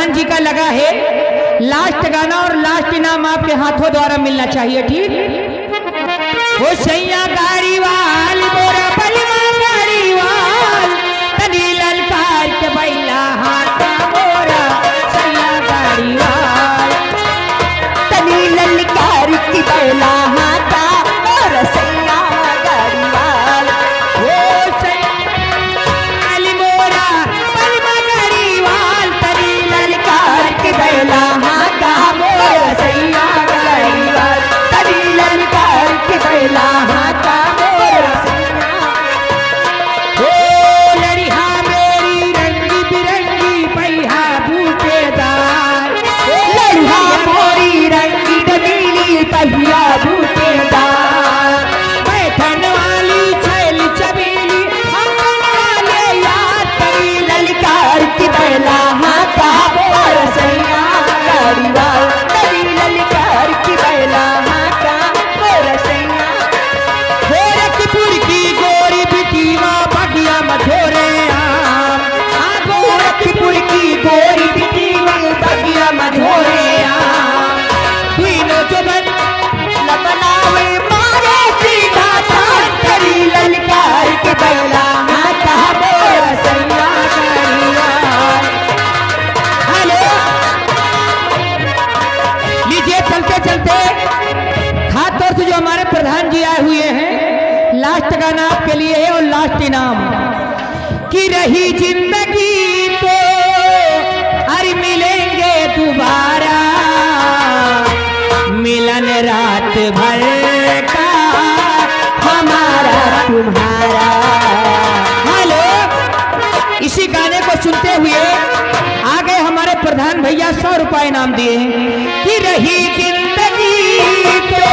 प्रधान जी का लगा है लास्ट गाना और लास्ट इनाम आपके हाथों द्वारा मिलना चाहिए, ठीक? हो सैया गाड़ी वाल मोरा बलमा गाड़ी वाल तनी ललकार के बैला हाथा मोरा सैया गाड़ी वाल तनी ललकार की बैला हाथा मोरा सैया गाड़ी वाल। हो सैया गाली मोरा बलमा गाड़ी वाल तनी ललकार के बैला हाथा मोरा सैया गाड़ी वाल तनी ललकार की बैला हाथा मोरा सैया। ओ लड़िया मेरी रंगी बिरंगी पहिया बूटेदार लड़िया मोरी रंगी डबीली पहिया बूटेदार बैठन वाली छैल चबीली आंगन वाले यार तनी ललकार की बैला हाथा मोरा सैया गाड़ी वाल तनी ललकार की बैला हाथा मोरा सैया। गोरखपुर की गोरी बिटीवा बगिया मझोरे आम गोरखपुर की गोरी बिटीवा बगिया मझोरे आम तीनों जुबन लबनावे मारे सीधा तान करी ललकार के बैला हाथा मोरा सैया गाड़ी वाल। हेलो लीजिए चलते चलते खास तौर से जो हमारे प्रधान जी आए हुए हैं लास्ट गाना आपके लिए है और लास्ट इनाम कि रही जिंदगी तो अरे मिलेंगे दोबारा मिलन रात भर का हमारा तुम्हारा। हेलो इसी गाने को सुनते हुए आगे हमारे प्रधान भैया 100 रुपए इनाम दिए हैं कि रही जिंदगी तो